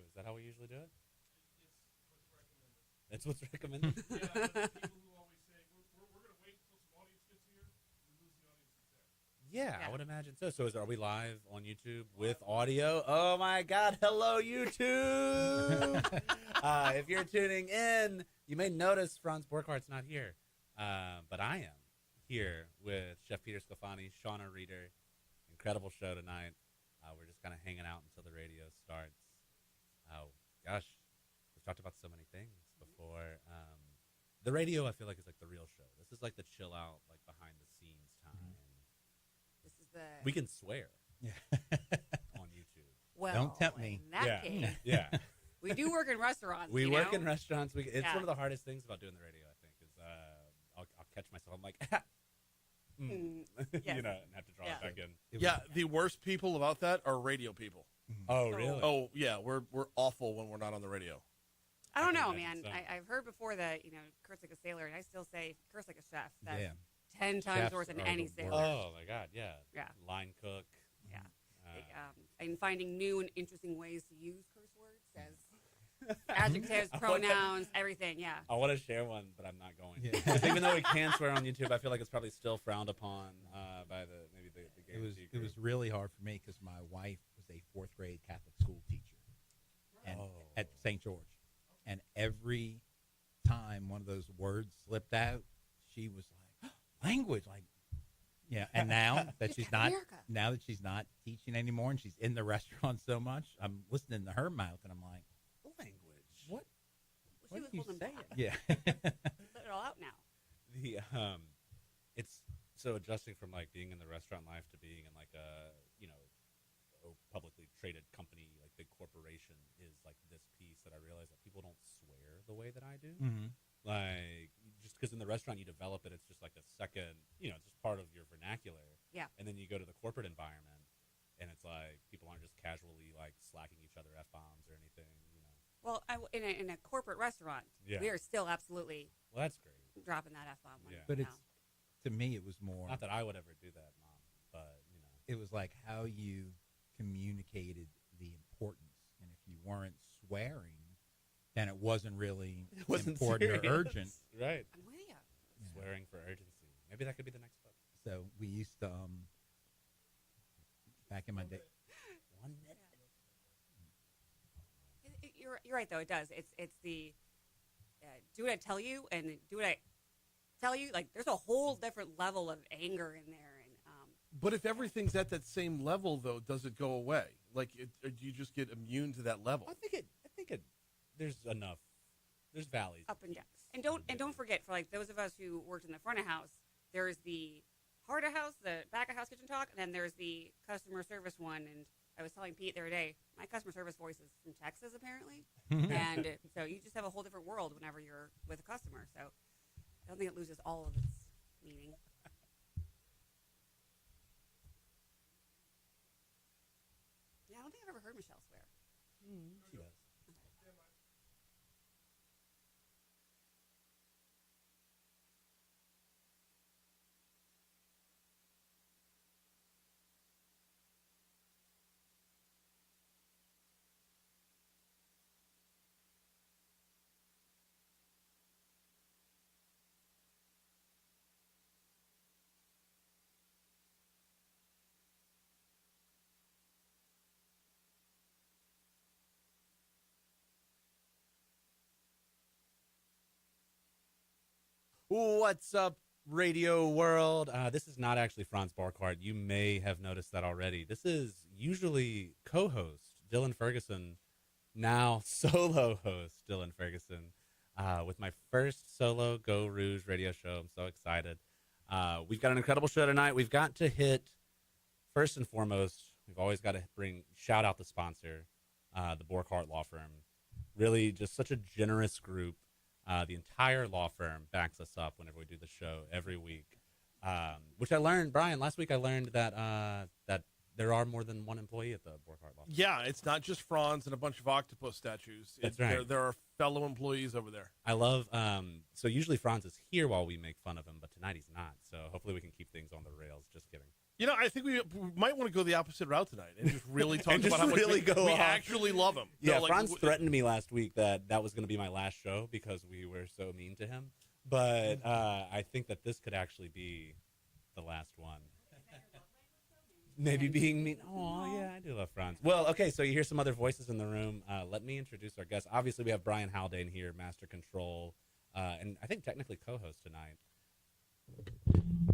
Is that how we usually do it? It's what's recommended. Yeah, but people who always say, we're going to wait until some audience gets here, we lose the audience that's there. Yeah, I would imagine so. So are we live on YouTube with audio? Oh my God! Hello, YouTube. If you're tuning in, you may notice Franz Borkhardt's not here, but I am here with Chef Peter Sclafani, Shauna Reeder. Incredible show tonight. We're just kind of hanging out until the radio starts. Oh gosh, we've talked about so many things before. The radio, I feel like, is like the real show. This is like the chill out, like behind the scenes time. This is the We can swear Yeah. on YouTube. well. Don't tempt me. In that case, Yeah. we do work in restaurants. We you work know? in restaurants. It's Yeah. one of the hardest things about doing the radio, I think, is I'll catch myself. I'm like, Yes. you know, and have to draw it back in. Yeah, the worst people about that are radio people. Oh, really? Oh, yeah, we're awful when we're not on the radio. I don't I know, can man. imagine so. I've heard before that, curse like a sailor, and I still say curse like a chef. That's Yeah. 10 times Chefs worse than are any the sailor. worst. Oh, my God, yeah. Yeah. Line cook. Yeah. Uh, And finding new and interesting ways to use curse words as adjectives, I wanna- pronouns, everything. Yeah. I want to share one, but I'm not going to. Yeah. 'Cause even though we can swear on YouTube, I feel like it's probably still frowned upon by the It was GAMG it was group. really hard for me because my wife was a fourth grade Catholic school teacher, and at St. George, and every time one of those words slipped out, she was like, "Language, like." Yeah, and now that she's not teaching anymore, and she's in the restaurant so much, I'm listening to her mouth, and I'm like, language. "What? She What was are you holding saying?" back. Yeah, Let it all out now. The it's so adjusting from like being in the restaurant life to being in like a publicly traded company, like big corporation, is like this piece that I realize that people don't swear the way that I do. mm-hmm. Like, just because in the restaurant you develop it, it's just like a second, it's just part of your vernacular. Yeah. And then you go to the corporate environment, and it's like people aren't just casually like slacking each other F bombs or anything. Well, in a corporate restaurant, Yeah. we are still absolutely Well, that's great. dropping that F bomb. Yeah. But it's to me, it was more. Not that I would ever do that, Mom, but It was like how you communicated the importance, and if you weren't swearing, then it wasn't really it wasn't important serious. or urgent. Right. I'm with you. Yeah. Swearing for urgency. Maybe that could be the next book. So we used to, back in my day. 1 minute. You're right though. It does. It's the do what I tell you and do what I tell you. Like there's a whole different level of anger in there, and But if everything's at that same level, though, does it go away? Like, or do you just get immune to that level? I think it. There's enough. There's valleys. up and down. And don't forget, for like those of us who worked in the front of house, there's the heart of house, the back of house kitchen talk, and then there's the customer service one. And I was telling Pete the other day, my customer service voice is from Texas apparently, and so you just have a whole different world whenever you're with a customer. So I don't think it loses all of its meaning. Yeah, I don't think I've ever heard Michelle swear. She does. What's up, radio world? This is not actually Franz Borkhardt. You may have noticed that already. This is usually co-host Dylan Ferguson, now solo host Dylan Ferguson, with my first solo Geaux Rouge radio show. I'm so excited. We've got an incredible show tonight. We've got to hit, first and foremost, we've always got to shout out the sponsor, the Borkhardt Law Firm. Really just such a generous group. The entire law firm backs us up whenever we do the show every week, which I learned, Brian, last week I learned that that there are more than one employee at the Borkhardt Law Firm. Yeah, it's not just Franz and a bunch of octopus statues. That's right. There are fellow employees over there. I love, so usually Franz is here while we make fun of him, but tonight he's not. So hopefully we can keep things on the rails. Just kidding. I think we might want to go the opposite route tonight and just really talk And just about how really much go we off. actually love him. Yeah, Franz threatened me last week that was going to be my last show because we were so mean to him. But I think that this could actually be the last one. Maybe being mean. Oh, yeah, I do love Franz. Well, okay, so you hear some other voices in the room. Let me introduce our guests. Obviously, we have Brian Haldane here, Master Control, and I think technically co-host tonight.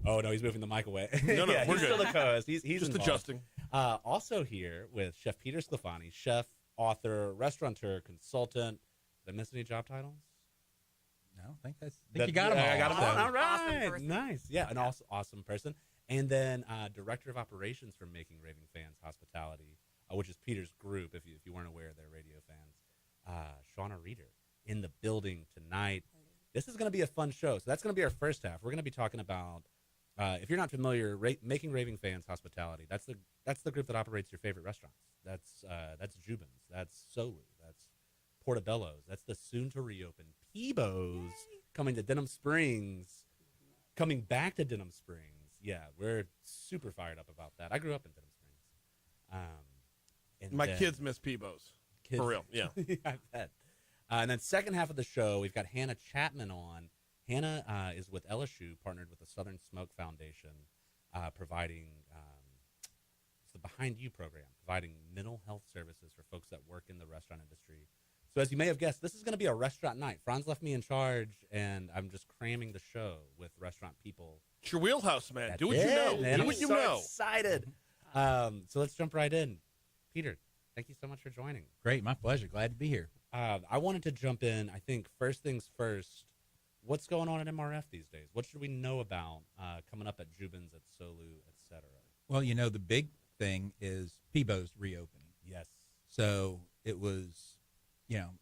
Oh, no, he's moving the mic away. No, yeah, we're he's good. still the co-host. He's just involved. adjusting. Also here with Chef Peter Sclafani, chef, author, restaurateur, consultant. Did I miss any job titles? No, I think you got them all. I got them all. So- All right. Awesome person. Nice. Yeah, an awesome person. And then director of operations for Making Raving Fans Hospitality, which is Peter's group, if you weren't aware, they're radio fans. Shauna Reeder in the building tonight. This is going to be a fun show. So that's going to be our first half. We're going to be talking about, if you're not familiar, Making Raving Fans Hospitality. That's the group that operates your favorite restaurants. That's Jubin's. That's Solu. That's Portobello's. That's the soon-to-reopen Peebo's coming to Denham Springs, coming back to Denham Springs. Yeah, we're super fired up about that. I grew up in Denham Springs. And My then- kids miss Peebo's. Kids- For real, yeah. I bet. And then second half of the show, we've got Hannah Chapman on. Hannah is with LSU, partnered with the Southern Smoke Foundation, providing it's the Behind You program, providing mental health services for folks that work in the restaurant industry. So as you may have guessed, this is going to be a restaurant night. Franz left me in charge, and I'm just cramming the show with restaurant people. It's your wheelhouse, man. That's Do what you it, know. man. Do I'm what you so know. excited. So let's jump right in. Peter, thank you so much for joining. Great, my pleasure. Glad to be here. I wanted to jump in. I think first things first, what's going on at MRF these days? What should we know about coming up at Jubin's, at Solu, et cetera? Well, the big thing is Peebo's reopening. Yes. So it was,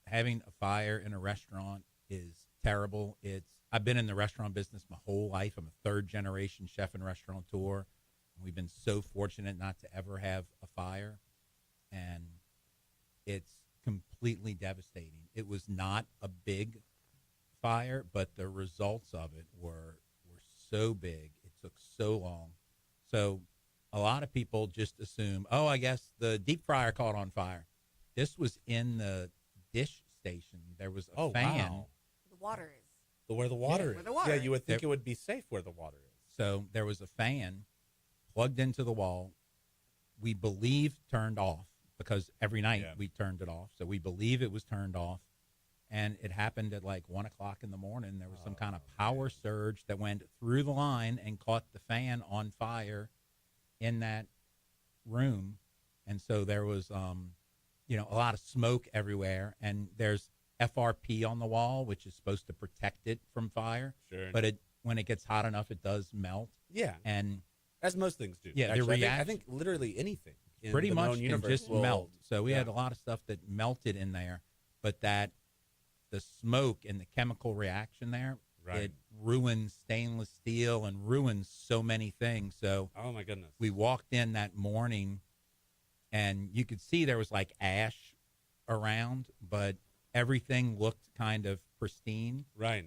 having a fire in a restaurant is terrible. I've been in the restaurant business my whole life. I'm a third generation chef and restaurateur. We've been so fortunate not to ever have a fire, and it's completely devastating. It was not a big fire, but the results of it were so big. It took so long. So a lot of people just assume, oh, I guess the deep fryer caught on fire. This was in the dish station. There was a fan. Wow. The water is. Where the water is. where the water yeah, is. you would think it would be safe where the water is. So there was a fan plugged into the wall. We believe turned off, because every night we turned it off. So we believe it was turned off. And it happened at like 1 o'clock in the morning. There was some kind of power surge that went through the line and caught the fan on fire in that room. And so there was, a lot of smoke everywhere. And there's FRP on the wall, which is supposed to protect it from fire. Sure. But when it gets hot enough, it does melt. Yeah. And As most things do. Yeah, the Actually, I reaction- think literally anything in pretty the much known can universe just will melt. So we had a lot of stuff that melted in there, but that the smoke and the chemical reaction there, Right. it ruins stainless steel and ruins so many things. So Oh, my goodness. we walked in that morning, and you could see there was like ash around, but everything looked kind of pristine. Right.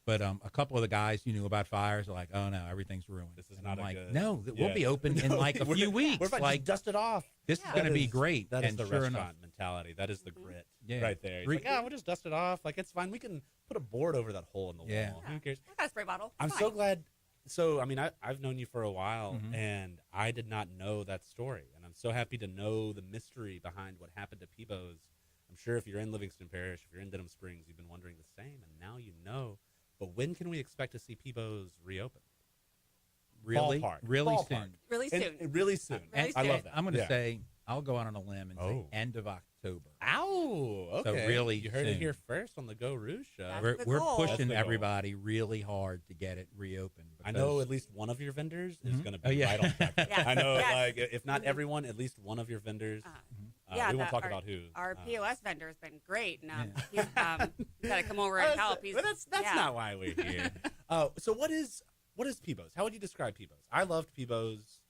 But a couple of the guys who knew about fires are like, "Oh no, everything's ruined." This is And not I'm a like, good- "No, we'll Yeah. be open in No, like a we're- few weeks. We're about to Like just dust it off. this is Yeah. going to That be is- great." That is And the sure restaurant enough, mentality. That is the grit Yeah. right there. It's Re- like, we'll just dust it off. Like, it's fine. We can put a board over that hole in the Yeah. wall. Who cares? I got a spray bottle. I'm Fine. so glad. So, I mean, I've known you for a while, Mhm. and I did not know that story. And I'm so happy to know the mystery behind what happened to Peebo's. I'm sure if you're in Livingston Parish, if you're in Denham Springs, you've been wondering the same, and now you know. But when can we expect to see Peebo's reopen? really, Ballpark. really Ballpark. soon. Really soon. And really soon. Really I soon. love that. I'm going to Yeah. say, I'll go out on a limb and say Oh. end of October. Ow! So Okay. really you heard it soon. here first on the Geaux Rouge show. That's We're, the we're goal. That's pushing the goal. everybody really hard to get it reopened. I know because- at least one of your vendors is Mhm. going to be Oh, yeah. right on track. Yeah. I know, Yes. like, if not everyone, at least one of your vendors. Yeah, we won't talk our- about who. Our POS vendor has been great, and Yeah. he's got to come over and help. He's, But that's yeah. not why we're here. So what is Peebo's? How would you describe Peebo's? I loved Peebo's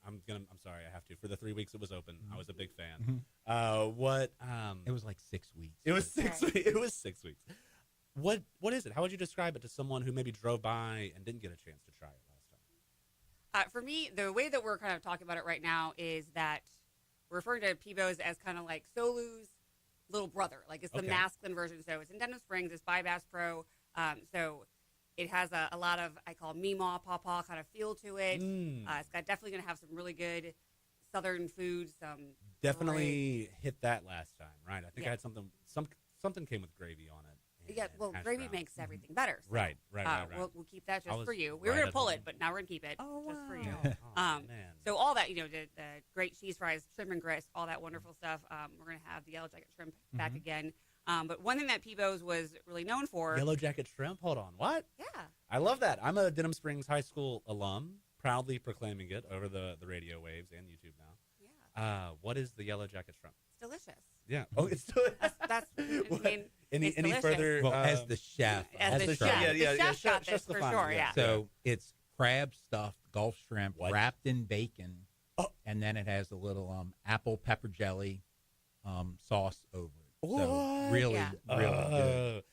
I'm sorry, I have to. For the 3 weeks it was open, I was a big fan. It was like 6 weeks. It was 6 weeks. It was 6 weeks. What is it? How would you describe it to someone who maybe drove by and didn't get a chance to try it last time? For me, the way that we're kind of talking about it right now is that we're referring to Peebo's as kind of like Solu's little brother. Like it's the masculine version. So it's in Denham Springs. It's by Bass Pro. So it has a lot of, I call Meemaw, Pawpaw kind of feel to it. It's got definitely going to have some really good Southern food. Definitely hit that last time, right? I think I had something came with gravy on it. Yeah, well, gravy makes everything better. So, Right. We'll keep that just for you. We were going to pull it, but now we're going to keep it just for you. Man. So all that, the great cheese fries, shrimp and grits, all that wonderful stuff. We're going to have the yellow jacket shrimp back again. But one thing that Peebo's was really known for. Yellow jacket shrimp? Hold on. What? Yeah. I love that. I'm a Denham Springs High School alum, proudly proclaiming it over the radio waves and YouTube now. Yeah. What is the yellow jacket shrimp? It's delicious. Yeah. Oh, it's still. That's I mean, any delicious. further? Well, as the chef, As the chef. The chef got this for sure, yeah. So it's crab stuffed Gulf shrimp wrapped in bacon, and then it has a little apple pepper jelly sauce over it. So really good.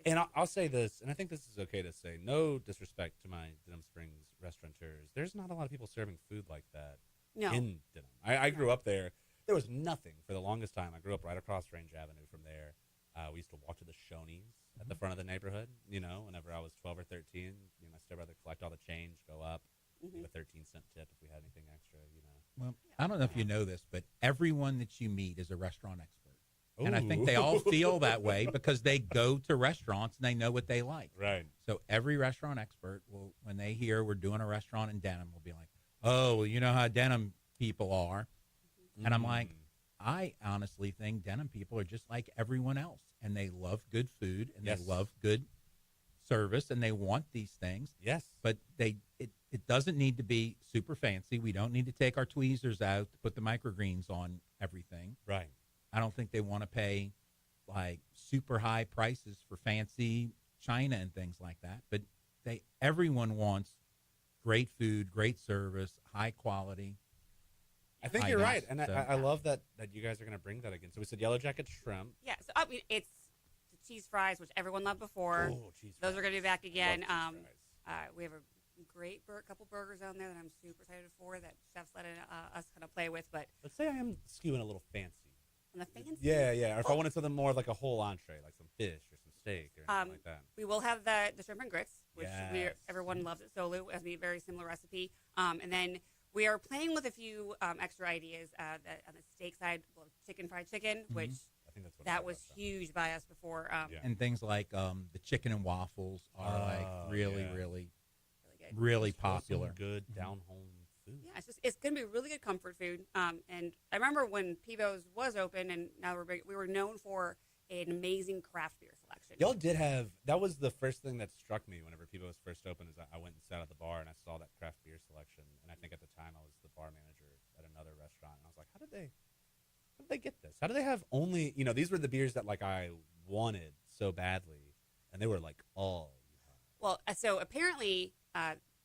And I'll say this, and I think this is okay to say, no disrespect to my Denham Springs restaurateurs. There's not a lot of people serving food like that in Denham. I grew up there. There was nothing for the longest time. I grew up right across Range Avenue from there. We used to walk to the Shoney's at the front of the neighborhood, whenever I was 12 or 13. My stepbrother collect all the change, go up, give a 13-cent tip if we had anything extra, Well, I don't know if you know this, but everyone that you meet is a restaurant expert. Ooh. And I think they all feel that way because they go to restaurants and they know what they like. Right. So every restaurant expert will, when they hear we're doing a restaurant in Denham, will be like, oh, well, you know how Denham people are. And I'm like, I honestly think Denham people are just like everyone else, and they love good food, and they love good service, and they want these things. Yes. But it doesn't need to be super fancy. We don't need to take our tweezers out to put the microgreens on everything. Right. I don't think they want to pay like super high prices for fancy china and things like that. But everyone wants great food, great service, high quality. I think you're right, and I love that you guys are going to bring that again. So we said yellow jacket shrimp. Yeah, so I mean it's the cheese fries, which everyone loved before. Oh, cheese Those fries. are going to be back again. Love We have a great couple burgers on there that I'm super excited for that chefs letting us kind of play with. But let's say I am skewing a little fancy. on the fancy, Yeah. Or if I wanted something more like a whole entree, like some fish or some steak or anything like that. we will have the shrimp and grits, which Yes. everyone loves at Solu. It's a very similar recipe. And then we are playing with a few extra ideas on the steak side, chicken fried chicken, which I think that's what that was huge by us before. And things like the chicken and waffles are like really good. popular. Some good down home food. Yeah, it's going to be really good comfort food. And I remember when Peebo's was open, and now we were known for an amazing craft beer selection. Y'all did have, that was the first thing that struck me whenever Peebo's first opened, is I went and sat at the bar and I saw that craft beer selection. And I think at the time I was the bar manager at another restaurant. And I was like, how did they get this? How do they have only, these were the beers that like I wanted so badly. And they were like all. Well, so apparently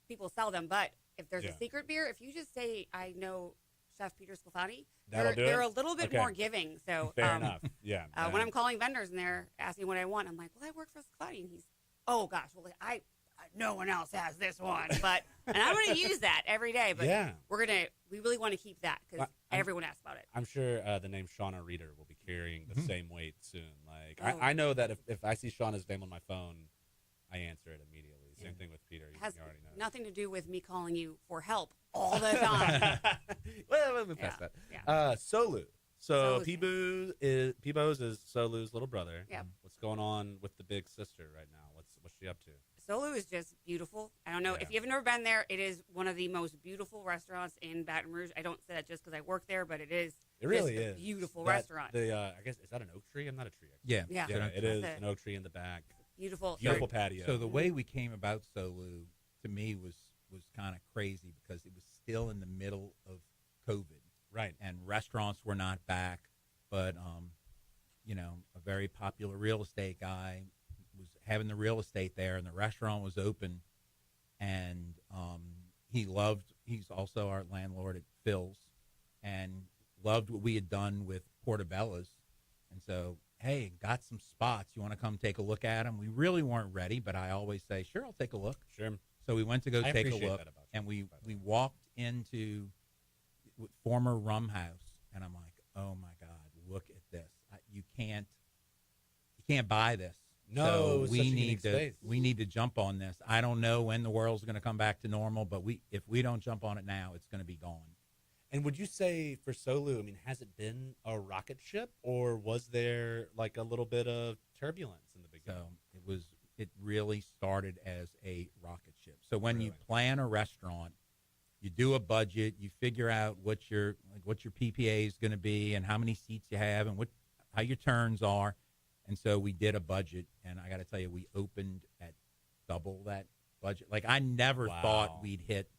people sell them, but if there's a secret beer, if you just say, I know Chef Peter Sclafani, they're a little bit more giving. So fair enough. Yeah. When I'm calling vendors and they're asking what I want, I'm like, well, I work for Sclafani, and he's, oh gosh, well, no one else has this one, and I'm going to use that every day. But we really want to keep that because everyone asks about it. I'm sure the name Shauna Reeder will be carrying the same weight soon. Like I know that if I see Shauna's name on my phone, I answer it immediately. Same thing with Peter. It has you already know. nothing to do with me calling you for help all the time. Well, let me pass that. Yeah. Solu. So Solu's Peebo's is Solu's little brother. Yeah. What's going on with the big sister right now? What's she up to? Solu is just beautiful. I don't know if you've never been there. It is one of the most beautiful restaurants in Baton Rouge. I don't say that just because I work there, but it is. It really just is a beautiful restaurant. I guess, is that an oak tree? I'm not a tree expert. Yeah. It is an oak tree in the back. Beautiful patio. So the way we came about Solu, to me, was kind of crazy because it was still in the middle of COVID. Right. And restaurants were not back. But, a very popular real estate guy was having the real estate there, and the restaurant was open. And he's also our landlord at Phil's, and loved what we had done with Portobello's. And so, hey, got some spots. You want to come take a look at them? We really weren't ready, but I always say, sure, I'll take a look. Sure. So we went to go I take a appreciate look, that about you, and we by the way. walked into former rum house, and I'm like, oh my God, look at this! You can't buy this. No, so it's we such a need unique to space. we need to jump on this. I don't know when the world's going to come back to normal, but if we don't jump on it now, it's going to be gone. And would you say for Solu, I mean, has it been a rocket ship, or was there like a little bit of turbulence in the beginning? So it really started as a rocket ship. So when you Really? plan a restaurant, you do a budget, you figure out what your PPA is going to be and how many seats you have and how your turns are. And so we did a budget, and I got to tell you, we opened at double that budget. Like, I never Wow. thought we'd hit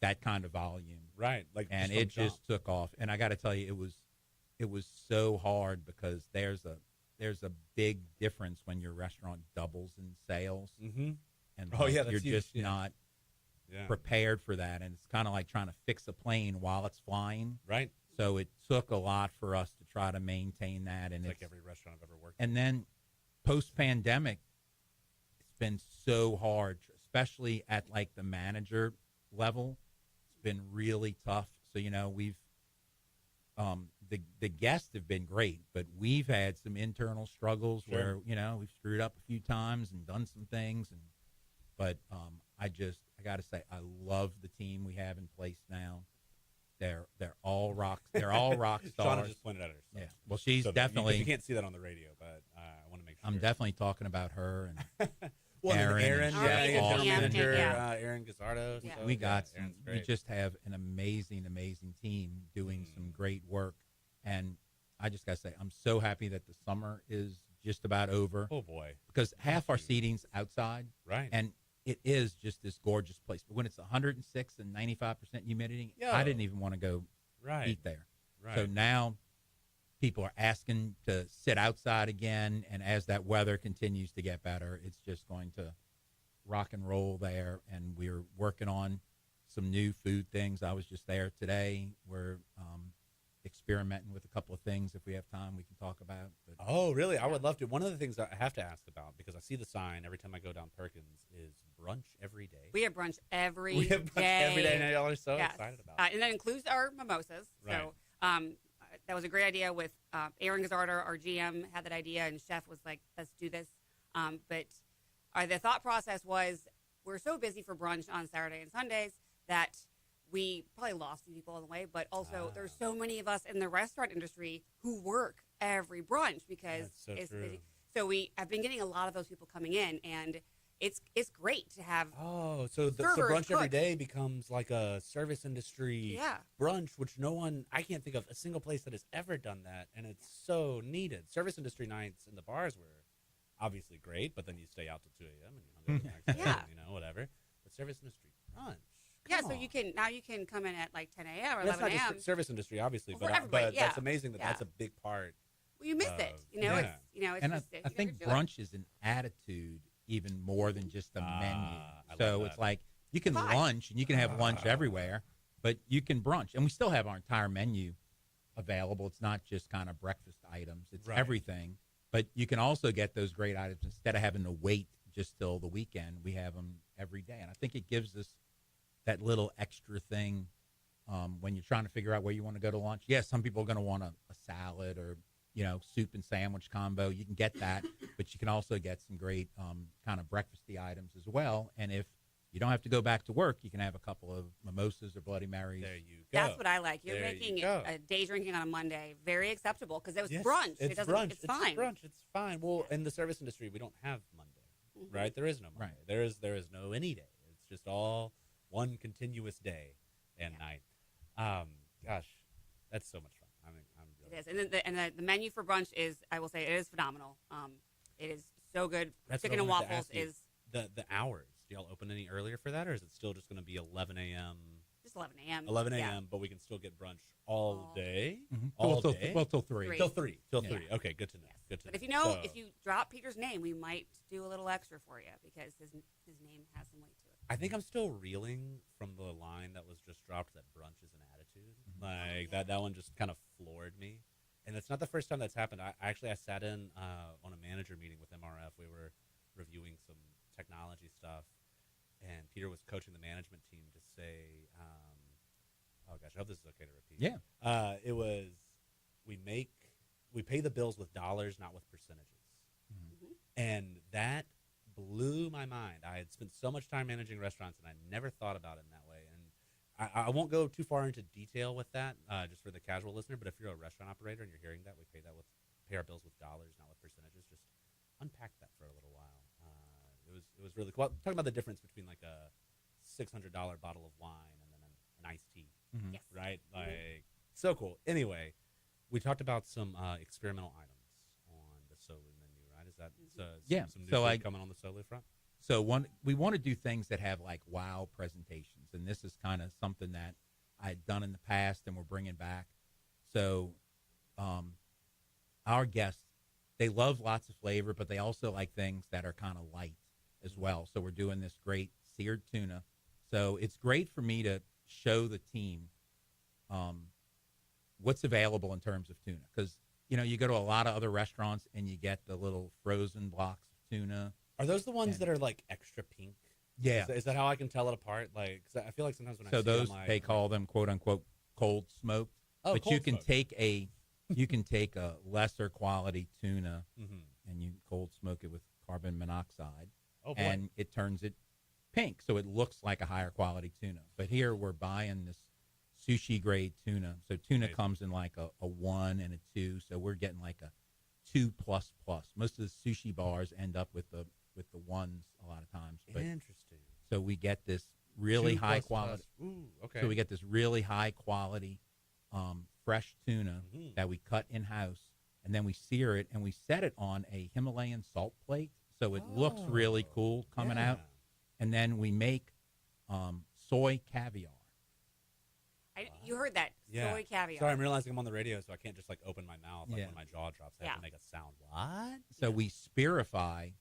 that kind of volume. Right. Like, And from it just jump. took off. And I got to tell you, it was so hard because there's a big difference when your restaurant doubles in sales, Mm-hmm. and Oh, yeah, that's you're huge, just yeah. not Yeah. prepared for that. And it's kind of like trying to fix a plane while it's flying. Right. So it took a lot for us to try to maintain that. And It's like it's, every restaurant I've ever worked and then post-pandemic, it's been so hard, especially at like the manager level. It's been really tough. So, we've the guests have been great, but we've had some internal struggles Sure. where, we've screwed up a few times and done some things. But I got to say, I love the team we have in place now. They're all rock Shauna stars. just pointed at herself. Yeah. Well, she's So definitely. You can't see that on the radio, but I want to make sure. I'm definitely talking about her. And well, Aaron Aaron, and yeah, Chef general Austin. manager, Yeah. Aaron Gazzardo. Yeah. So, we got some. Aaron's We great. just have an amazing team doing some great work. And I just got to say, I'm so happy that the summer is just about over Oh boy, because half our seating's outside, right? and it is just this gorgeous place. But when it's 106 and 95% humidity, Yo. I didn't even want to go right, eat there. right. So now people are asking to sit outside again, and as that weather continues to get better, it's just going to rock and roll there. And we're working on some new food things. I was just there today. We're experimenting with a couple of things. If we have time, we can talk about. But Oh, really? I would love to. One of the things I have to ask about, because I see the sign every time I go down Perkins, is brunch every day. We have brunch every We have brunch day. every day, and y'all are so Yes. excited about it. And that includes our mimosas. Right. So that was a great idea with Aaron Gazzardo, our GM, had that idea, and Chef was like, let's do this. But the thought process was we're so busy for brunch on Saturday and Sundays that we probably lost some people on the way, but also there's so many of us in the restaurant industry who work every brunch because That's so it's true. busy. So we have been getting a lot of those people coming in, and it's great to have Oh, so servers, brunch every cooks. day becomes like a service industry Yeah. brunch, which I can't think of a single place that has ever done that, and it's so needed. Service industry nights in the bars were obviously great, but then you stay out till 2 a.m. and you hung out the next day, Yeah. and, whatever. But service industry brunch. Yeah, come so on. you can come in at like 10 a.m. or And that's 11 not a.m. just service industry, obviously, Well, for but everybody, that's yeah. amazing that Yeah. that's a big part. Well, you miss it. yeah. It's and just I think do it. brunch is an attitude even more than just a menu. I So love it's that. like you can Pie. lunch and you can have lunch everywhere, but you can brunch. And we still have our entire menu available. It's not just kind of breakfast items. It's Right. everything. But you can also get those great items instead of having to wait just till the weekend. We have them every day. And I think it gives us that little extra thing when you're trying to figure out where you want to go to lunch. Yes, some people are going to want a salad or, soup and sandwich combo. You can get that, but you can also get some great kind of breakfasty items as well. And if you don't have to go back to work, you can have a couple of mimosas or Bloody Marys. There you go. That's what I like. You're There you making go. a day drinking on a Monday very acceptable because it was Yes, brunch. It's It doesn't. brunch. It's fine. brunch. It's fine. Well, in the service industry, we don't have Monday, Mhm. right? There is no Monday. Right. There is no any day. It's just all one continuous day and night. Gosh, that's so much fun. I'm It really. is, and then the menu for brunch is, I will say, it is phenomenal. It is so good. That's what Chicken I and wanted to waffles ask you. is The hours. Do y'all open any earlier for that, or is it still just going to be 11 a.m.? just 11 a.m. 11 a.m. Yeah. But we can still get brunch all All day. Mhm. All till, day. Well, till 3. Three. Till 3. Till Yeah. 3. Okay, good to know. Yes. Good to But know. So- if you drop Peter's name, we might do a little extra for you because his name has some weight to it. I think I'm still reeling from the line that was just dropped that brunch is an attitude. Mhm. Like that one just kind of floored me. And it's not the first time that's happened. I sat in on a manager meeting with MRF. We were reviewing some technology stuff. year was coaching the management team to say, oh gosh, I hope this is okay to repeat. Yeah. It was we pay the bills with dollars, not with percentages, and that blew my mind. I had spent so much time managing restaurants, and I never thought about it in that way. And I won't go too far into detail with that, just for the casual listener. But if you're a restaurant operator and you're hearing that, we pay our bills with dollars, not with percentages. Just unpack that for a little while. It was really cool. Talking about the difference between like a $600 bottle of wine and then an iced tea, Yes. right? Like so cool. Anyway, we talked about some experimental items on the Solu menu, right? Is that Yeah. some new So food coming on the Solu front? So we want to do things that have like wow presentations, and this is kind of something that I had done in the past, and we're bringing back. So, our guests, they love lots of flavor, but they also like things that are kind of light as well. So we're doing this great seared tuna. So it's great for me to show the team what's available in terms of tuna, because you go to a lot of other restaurants and you get the little frozen blocks of tuna. Are those the ones that are like extra pink? Yeah. Is that how I can tell it apart? Like, 'cause I feel like sometimes when I So see them, those they call them quote unquote cold smoked. Oh, But cold you can smoked. take a lesser quality tuna and you cold smoke it with carbon monoxide, Oh boy. and it turns it pink, so it looks like a higher quality tuna. But here we're buying this sushi grade tuna. So tuna Amazing. comes in like a 1 and a 2, so we're getting like a 2++. Most of the sushi bars end up with the ones a lot of times. But Interesting. so we get this really 2++. high quality. Ooh, okay. So we get this really high quality fresh tuna that we cut in house, and then we sear it and we set it on a Himalayan salt plate, so it looks really cool coming out. And then we make soy caviar. You heard that. Yeah. Soy caviar. Sorry, I'm realizing I'm on the radio, so I can't just like open my mouth like Yeah. when my jaw drops. I have Yeah. to make a sound. What? So we spirify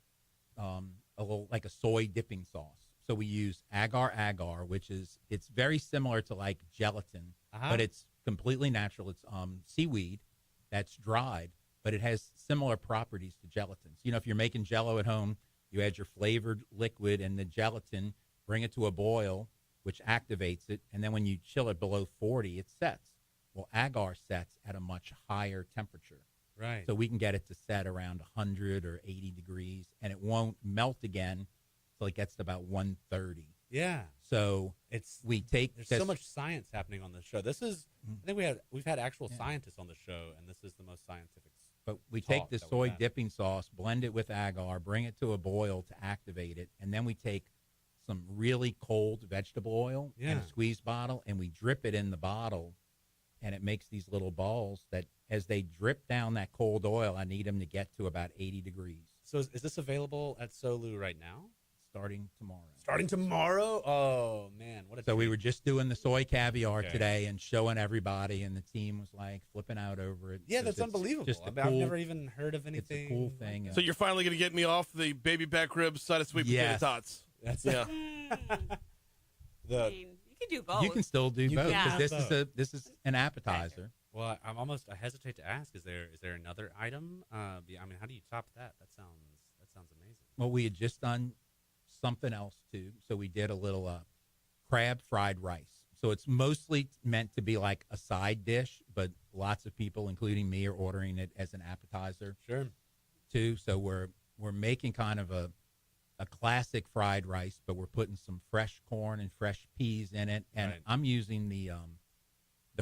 a little like a soy dipping sauce. So we use agar, which it's very similar to like gelatin, but it's completely natural. It's seaweed that's dried, but it has similar properties to gelatin. So, if you're making Jell-O at home, you add your flavored liquid and the gelatin, bring it to a boil, which activates it, and then when you chill it below 40, it sets. Well, agar sets at a much higher temperature. Right. So we can get it to set around 100 or 80 degrees, and it won't melt again until it gets to about 130. yeah. So we take There's this, so much science happening on this show. This is, I think we've had actual scientists on the show, and this is the most scientific. but we talk take the that we've soy had. dipping sauce, blend it with agar, bring it to a boil to activate it, and then we take some really cold vegetable oil in Yeah. a squeeze bottle, and we drip it in the bottle, and it makes these little balls that, as they drip down that cold oil, I need them to get to about 80 degrees. So is this available at Solu right now? Starting tomorrow. Starting tomorrow? Oh man, what a So we treat. were just doing the soy caviar Okay. today and showing everybody, and the team was like flipping out over it. Yeah, 'cause that's it's unbelievable. Just a I've cool, never even heard of it's anything. a cool like thing. that. So you're finally going to get me off the baby back ribs side of sweet potato Yes. tots. That's Yeah. I the mean, you can do both. You can still do You both, can because do this is an appetizer. well. I hesitate to ask. Is there another item? I mean, how do you top that? That sounds amazing. Well, we had just done something else too, so we did a little crab fried rice. So it's mostly meant to be like a side dish, but lots of people, including me, are ordering it as an appetizer Sure. too. So we're making kind of a classic fried rice, but we're putting some fresh corn and fresh peas in it, and Right. I'm using the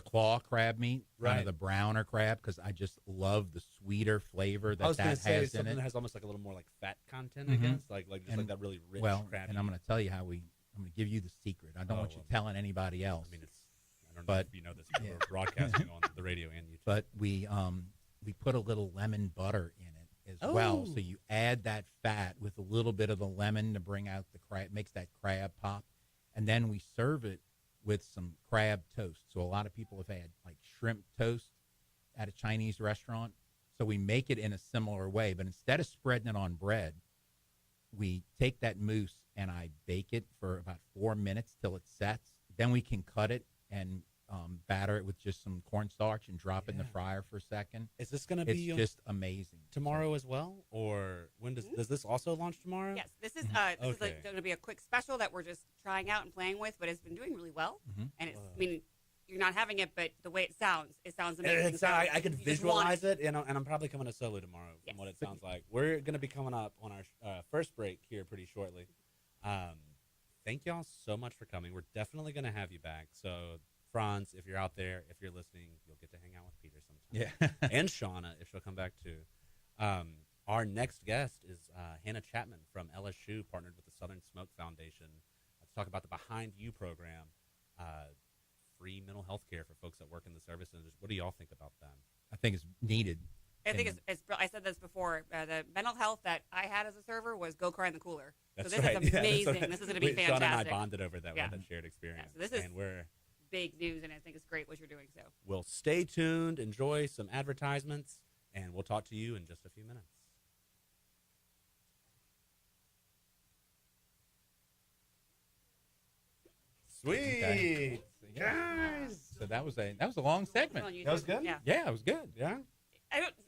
claw crab meat, kind Right. of the browner crab, because I just love the sweeter flavor I was that going to say has in something it. that has almost like a little more like fat content, Mhm. I guess, like just And- like that really rich Well, crab. and I'm going to tell you I'm going to give you the secret. I don't Oh, want you well. telling anybody else. I mean, I don't know But- if you know this. Yeah. We're broadcasting on the radio and YouTube. But we put a little lemon butter in it as well. Oh. So you add that fat with a little bit of the lemon to bring out the crab, makes that crab pop, and then we serve it with some crab toast. So a lot of people have had like shrimp toast at a Chinese restaurant. So we make it in a similar way, but instead of spreading it on bread, we take that mousse and I bake it for about 4 minutes till it sets. Then we can cut it and batter it with just some cornstarch and drop it in the Yeah. fryer for a second. Is this going to It's be just amazing. tomorrow as well, or when does this also launch tomorrow? Yes, this is Okay. going to be a quick special that we're just trying out and playing with, but it's been doing really well. And it's, I mean, you're not having it, but the way it sounds amazing. So I could you just want visualize it, and I'm probably coming to solo tomorrow from Yes. what it sounds like. We're going to be coming up on our first break here pretty shortly. Thank y'all so much for coming. We're definitely going to have you back. So, Franz, if you're out there, if you're listening, you'll get to hang out with Peter sometime. Yeah. And Shauna, if she'll come back too. Our next guest is Hannah Chapman from LSU, partnered with the Southern Smoke Foundation. Let's talk about the Behind You program, free mental health care for folks that work in the service industry. What do y'all think about that? I think it's needed. I think it's I said this before. The mental health that I had as a server was go cry in the cooler. That's so this right. is Yeah, amazing. that's what- This is going to be Shauna and I fantastic. bonded over that. Yeah. With that shared experience. so this is- and we're Big news, and I think it's great what you're doing. So we'll stay tuned, enjoy some advertisements, and we'll talk to you in just a few minutes. Sweet. Okay. Guys. So that was a long segment. On YouTube. That was good? Yeah, Yeah, it was good. Yeah?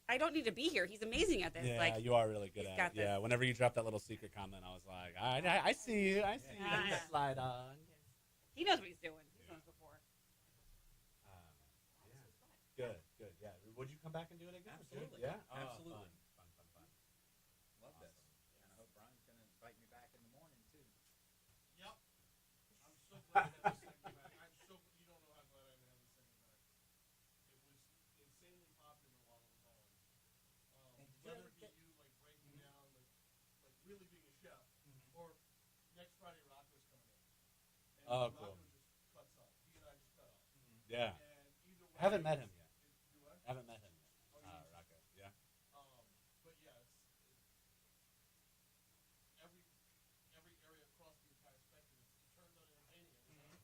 I don't need to be here. He's amazing at this. Yeah, Like you are really good he's at got it. Yeah, this. whenever you dropped that little secret comment, I was like, I see you. I see Yeah. you. Yeah. Slide on. he knows what he's doing. He's done this before. Good, good. Yeah. Would you come back and do it again? Absolutely. Yeah? Absolutely. Fun. Love this. And I hope Brian's going to invite me back in the morning too. Yep. I'm so glad to have this thing back. You don't know how glad I am to have this thing back. It was insanely popular while it was on. Whether it be you like breaking down, like really being a chef, or next Friday Rocco's coming in. And Oh, Rocco cool. just cuts up. He and I just cut up. Yeah. And either way, I haven't met him yet. Do what? I haven't met him yet. Rocco. Yeah. But yeah, it's every area across the entire spectrum. It turns out entertaining every time.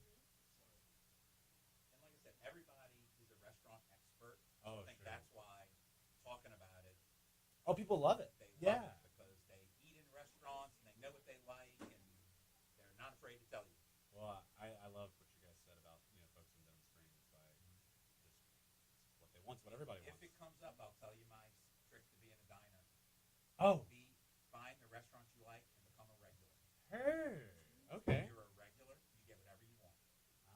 And like I said, everybody is a restaurant expert. Oh, I think sure. that's why talking about it, Oh, people love it. they love it because they eat in restaurants and they know what they like and they're not afraid to tell you. Well, I love what you guys said about folks in Denham Springs. Just what they want, what everybody If wants. it comes up, I'll tell you my trick to being a diner. Oh, Find the restaurants you like and become a regular. her. When Okay. you're a regular, you get whatever you want.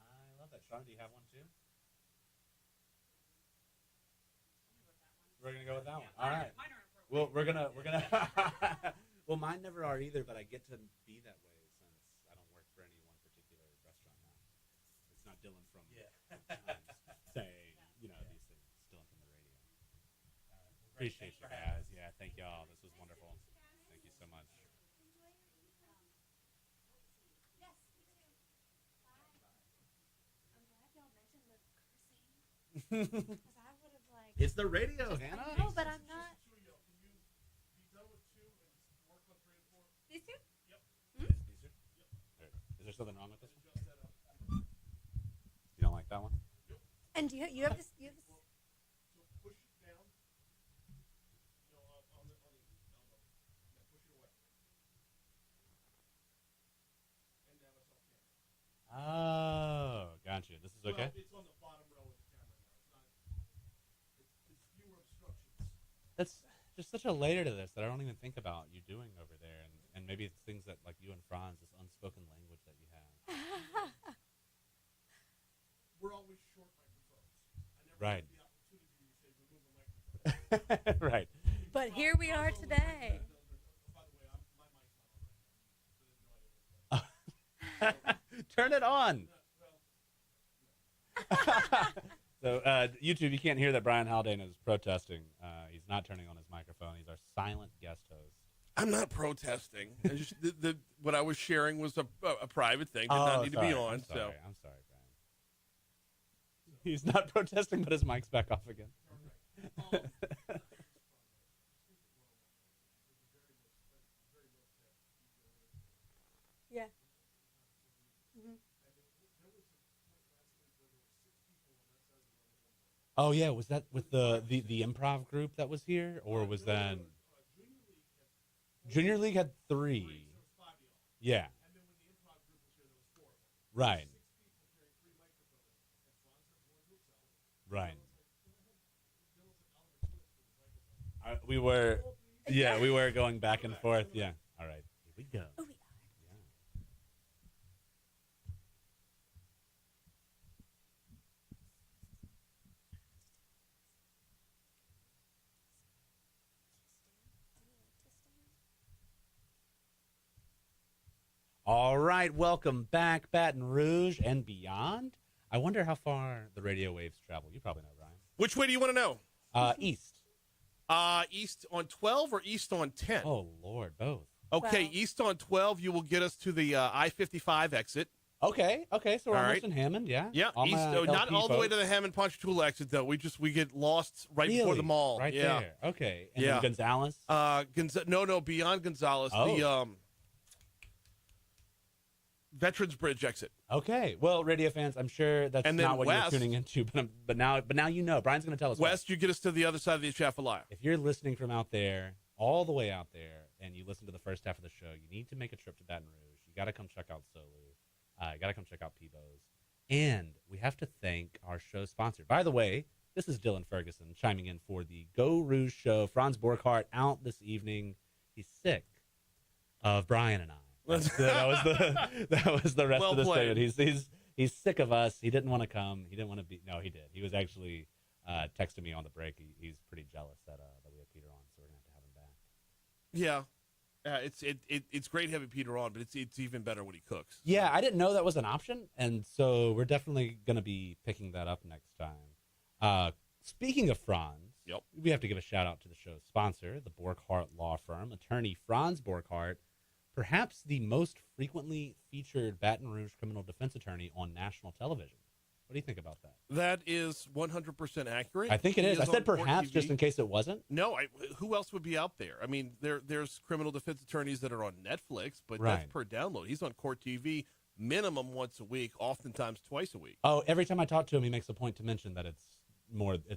I love that. Shauna, do you have one too? We're gonna go with that one. All right. Mine are appropriate. Well, we're gonna. Well, mine never are either, but I get to be that way since I don't work for any one particular restaurant now. It's not Dylan from saying these things. It's Dylan from the radio. Appreciate you guys. Yeah, thank y'all. This was wonderful. Thank you so much. Because I would have like. It's the radio, Hannah. No, but I'm not. Can you be done with 2 and work on 3 and 4? These two? Is there something wrong with this one? Adjust that up. You don't like that one? And you have this. You have this. So push it down. On the elbow. Now push it away. And now it's off camera. Oh, gotcha. This is okay. Well, it's on the bottom row of the camera now. It's fewer obstructions. That's just such a layer to this that I don't even think about you doing over there, and maybe it's things that like you and Franz, this unspoken language that you have. We're always short microphones. I never Right. had the opportunity to say remove a microphone. Right. But here we are today. By the way, my mic's not on right now. So there's no idea. Turn it on. So, YouTube, you can't hear that Brian Haldane is protesting. He's not turning on his microphone. He's our silent guest host. I'm not protesting. I just, what I was sharing was a private thing. Did not need to be on. I'm sorry, So I'm sorry, Brian. He's not protesting, but his mic's back off again. Yeah. Oh yeah, was that with the improv group that was here, or was that Junior League had 3? Yeah. Right. Right. We were, we were going back and forth. Yeah. All right. Here we go. Oh, we are. All right. Welcome back, Baton Rouge and beyond. I wonder how far the radio waves travel. You probably know, Ryan. Which way do you want to know? East. East on 12 or east on 10? Oh, Lord, both. Okay, 12. east on 12, you will get us to the I-55 exit. Okay, so we're All almost right. in Hammond, yeah? Yeah, All east, my not LP all the way folks. to the Hammond Ponchatoula exit, though. We get lost right before Really? the mall. Right yeah. there. Okay. And Yeah. then Gonzales? No, beyond Gonzales, Oh. the Veterans Bridge exit. Okay. Well, radio fans, I'm sure that's And then not what west- you're tuning into, but now you know. Brian's going to tell us. West, you get us to the other side of the Atchafalaya. If you're listening from out there, all the way out there, and you listen to the first half of the show, you need to make a trip to Baton Rouge. You got to come check out Solu. You got to come check out Peebo's. And we have to thank our show sponsor. By the way, this is Dylan Ferguson chiming in for the Geaux Rouge show. Franz Borchardt out this evening. He's sick of Brian and I. That was the rest Well of the played. statement. He's sick of us. He didn't want to come. He didn't want to be. No, he did. He was actually texting me on the break. He's pretty jealous that we have Peter on, so we're gonna have to have him back. Yeah. It's great having Peter on, but it's even better when he cooks. Yeah, I didn't know that was an option, and so we're definitely gonna be picking that up next time. Speaking of Franz, Yep. we have to give a shout out to the show's sponsor, the Borchardt Law Firm, attorney Franz Borchardt. Perhaps the most frequently featured Baton Rouge criminal defense attorney on national television. What do you think about that? That is 100% accurate. I think it He is. I on said Court perhaps TV. just in case it wasn't. No, who else would be out there? I mean, there's criminal defense attorneys that are on Netflix, but Right. that's per download. He's on Court TV minimum once a week, oftentimes twice a week. Oh, every time I talk to him, he makes a point to mention that it's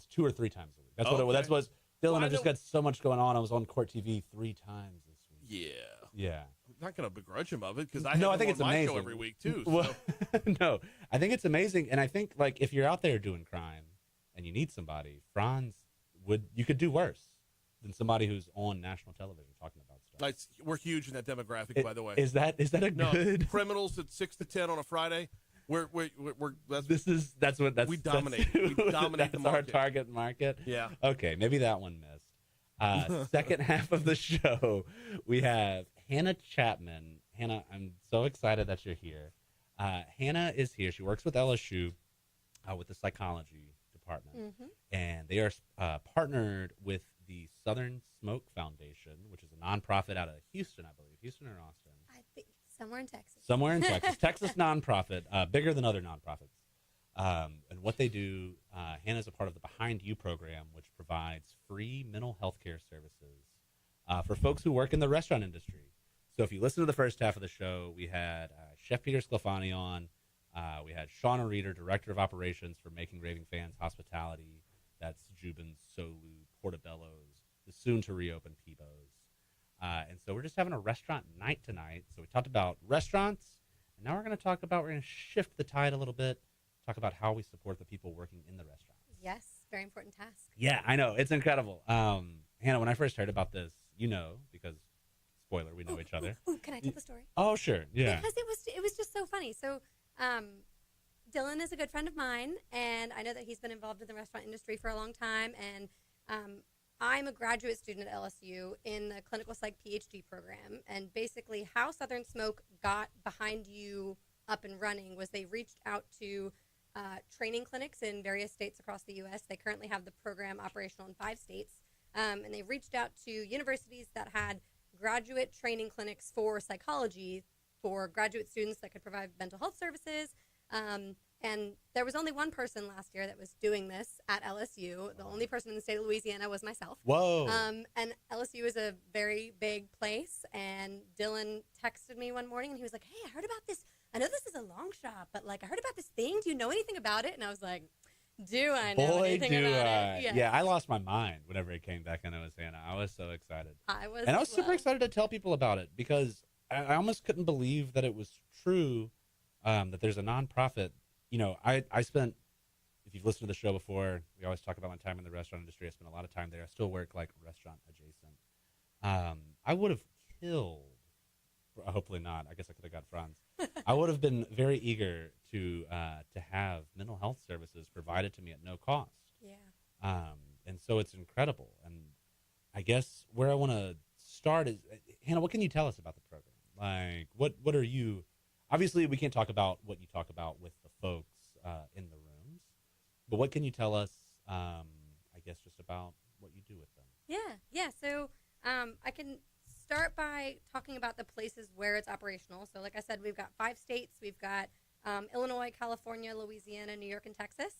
2 or 3 times a week. That's Okay. That's what Dylan. Well, I I just know- got so much going on. I was on Court TV 3 times this week. Yeah. Yeah. I'm not going to begrudge him of it because I No, I have think him it's on my amazing. show every week, too. Well, So. no, I think it's amazing, and I think like if you're out there doing crime and you need somebody, Franz you could do worse than somebody who's on national television talking about stuff. We're huge in that demographic, by the way. Is that a No, good? criminals at 6 to 10 on a Friday. We're That's what we dominate. We dominate the That's our market. target market. Yeah. Okay, maybe that one missed. Second half of the show, we have Hannah Chapman. Hannah, I'm so excited that you're here. Hannah is here. She works with LSU with the psychology department, and they are partnered with the Southern Smoke Foundation, which is a nonprofit out of Houston, I believe. Houston or Austin? I think somewhere in Texas. Somewhere in Texas. Texas nonprofit, bigger than other nonprofits. And what they do, Hannah's a part of the Behind You program, which provides free mental health care services for folks who work in the restaurant industry. So if you listen to the first half of the show, we had Chef Peter Sclafani on. We had Shauna Reeder, Director of Operations for Making Raving Fans Hospitality. That's Jubin's, Solu, Portobello's, the soon-to-reopen Peebo's. And so we're just having a restaurant night tonight. So we talked about restaurants, and now we're going to shift the tide a little bit, talk about how we support the people working in the restaurants. Yes, very important task. Yeah, I know. It's incredible. Hannah, when I first heard about this, because, spoiler, we know each other. Ooh, can I tell the story? Oh, sure. Yeah. Because it was just so funny. So, Dylan is a good friend of mine, and I know that he's been involved in the restaurant industry for a long time. And I'm a graduate student at LSU in the clinical psych PhD program. And basically, how Southern Smoke got Behind You up and running was they reached out to training clinics in various states across the U.S. They currently have the program operational in 5 states. And they reached out to universities that had graduate training clinics for psychology for graduate students that could provide mental health services. And there was only one person last year that was doing this at LSU. The only person in the state of Louisiana was myself. Whoa. And LSU is a very big place. And Dylan texted me one morning and he was like, "Hey, I heard about this. I know this is a long shot, but I heard about this thing. Do you know anything about it?" And I was like, "Do I know anything do about I. it?" Yes. Yeah, I lost my mind whenever it came back and it was Hannah. I was so excited. I was. And I was as super well. excited to tell people about it because I almost couldn't believe that it was true that there's a nonprofit. I spent, if you've listened to the show before, we always talk about my time in the restaurant industry. I spent a lot of time there. I still work like restaurant adjacent. I would have killed. Hopefully not. I guess I could have got Franz. I would have been very eager to have mental health services provided to me at no cost. Yeah. And so it's incredible. And I guess where I want to start is, Hannah, what can you tell us about the program? Like, what are you? Obviously, we can't talk about what you talk about with the folks in the rooms, but what can you tell us? I guess just about what you do with them. Yeah. So I can start by talking about the places where it's operational. So like I said, we've got 5 states. We've got Illinois, California, Louisiana, New York, and Texas.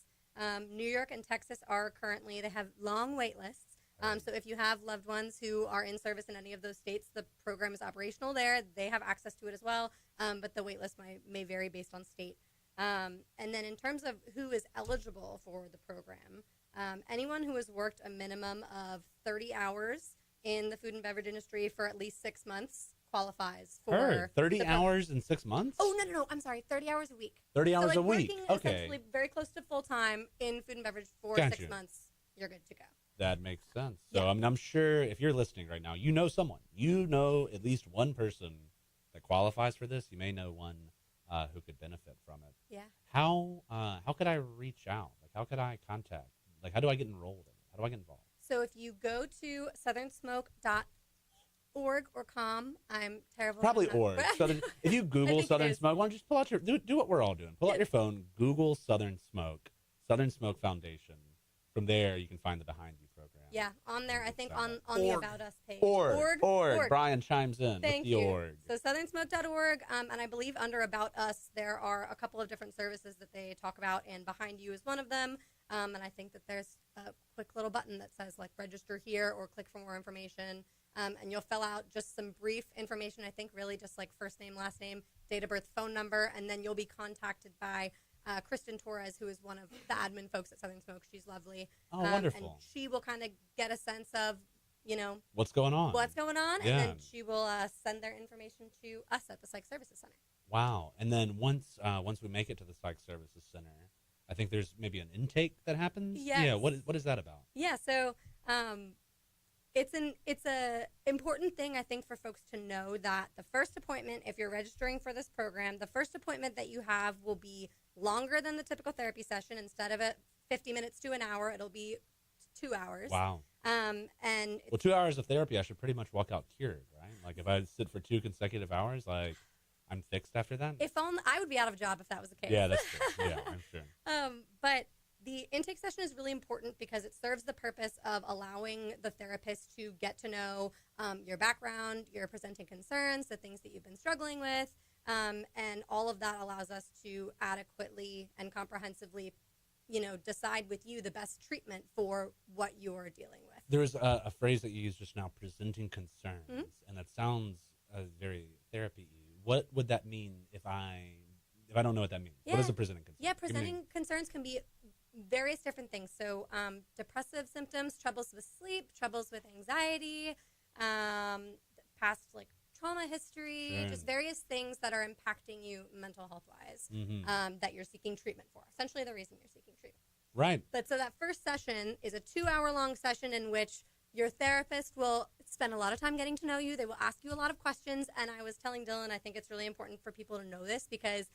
New York and Texas are currently, they have long wait lists. So if you have loved ones who are in service in any of those states, the program is operational there. They have access to it as well, but the wait list may vary based on state. And then in terms of who is eligible for the program, anyone who has worked a minimum of 30 hours in the food and beverage industry for at least 6 months qualifies for 30 hours in 6 months? Oh, no. I'm sorry. 30 hours a week. 30 hours so, a week. Working okay. essentially very close to full time in food and beverage for Gotcha. 6 months, you're good to go. That makes sense. So Yeah. I'm sure if you're listening right now, you know someone. You know at least one person that qualifies for this. You may know one who could benefit from it. Yeah. How could I reach out? Like, how could I contact? Like, how do I get enrolled in it? How do I get involved? So if you go to southernsmoke.org or com, I'm terrible. Probably at that. org. Southern, if you Google think it Southern is. Smoke, why don't you just pull out do what we're all doing. Pull out Yeah. your phone, Google Southern Smoke Foundation. From there, you can find the Behind You program. Yeah, on there, I think on Org. the About Us page. Org. Brian chimes in Thank with the you. org. So southernsmoke.org, and I believe under About Us, there are a couple of different services that they talk about, and Behind You is one of them. And I think that there's a quick little button that says, like, register here or click for more information. And you'll fill out just some brief information, I think really just like first name, last name, date of birth, phone number, and then you'll be contacted by Kristen Torres, who is one of the admin folks at Southern Smoke. She's lovely. Oh, wonderful. And she will kind of get a sense of, What's going on? and Yeah. then she will send their information to us at the Psych Services Center. Wow. And then once we make it to the Psych Services Center, I think there's maybe an intake that happens. Yes. Yeah. What is that about? Yeah, so it's a important thing, I think, for folks to know that the first appointment, if you're registering for this program, the first appointment that you have will be longer than the typical therapy session. Instead of 50 minutes to an hour, it'll be 2 hours. Wow. And Well, 2 hours of therapy, I should pretty much walk out cured, right? Like if I sit for 2 consecutive hours, like I'm fixed after that. if only I would be out of a job if that was the case. Yeah, that's true. Yeah, I'm sure. But the intake session is really important because it serves the purpose of allowing the therapist to get to know your background, your presenting concerns, the things that you've been struggling with, and all of that allows us to adequately and comprehensively, decide with you the best treatment for what you're dealing with. There's a phrase that you used just now, presenting concerns, Mhm. and that sounds very therapy-y. What would that mean if I don't know what that means? What Yeah. is a presenting concern? Yeah, Give me- presenting concerns can be various different things. So depressive symptoms, troubles with sleep, troubles with anxiety, past like trauma history, Sure. just various things that are impacting you mental health wise Mhm. that you're seeking treatment for. Essentially the reason you're seeking treatment. Right. But so that first session is a 2-hour long session in which your therapist will spend a lot of time getting to know you. They will ask you a lot of questions. And I was telling Dylan, I think it's really important for people to know this because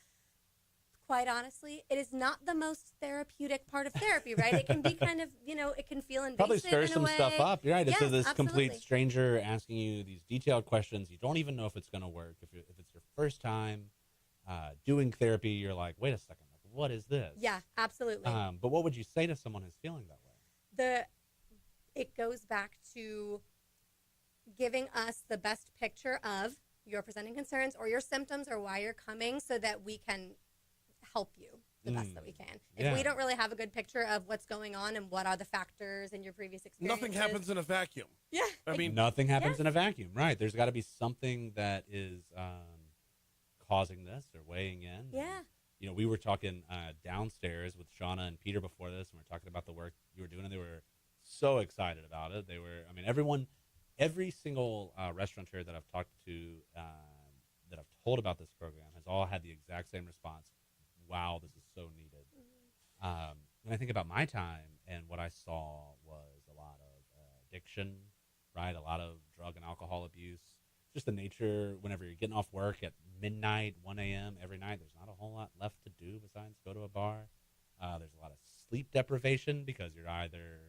quite honestly, it is not the most therapeutic part of therapy, right? It can be kind of, it can feel invasive Probably stir in a some way. stuff up. You're right. It's Yes, this complete absolutely. stranger asking you these detailed questions. You don't even know if it's going to work. If it's your first time doing therapy, you're like, wait a second, like, what is this? Yeah, absolutely. But what would you say to someone who's feeling that way? It goes back to giving us the best picture of your presenting concerns or your symptoms or why you're coming so that we can help you the best that we can. If Yeah. we don't really have a good picture of what's going on and what are the factors in your previous experiences. Nothing happens in a vacuum. Yeah. I mean, Nothing happens yes. in a vacuum, right? There's got to be something that is causing this or weighing in. Yeah. We were talking downstairs with Shauna and Peter before this, and we were talking about the work you were doing, and they were so excited about it. Every single restaurateur that I've talked to, that I've told about this program, has all had the exact same response. Wow, this is so needed. when I think about my time and what I saw was a lot of addiction, right? A lot of drug and alcohol abuse. Just the nature, whenever you're getting off work at midnight, 1 a.m. every night, there's not a whole lot left to do besides go to a bar. There's a lot of sleep deprivation because you're either,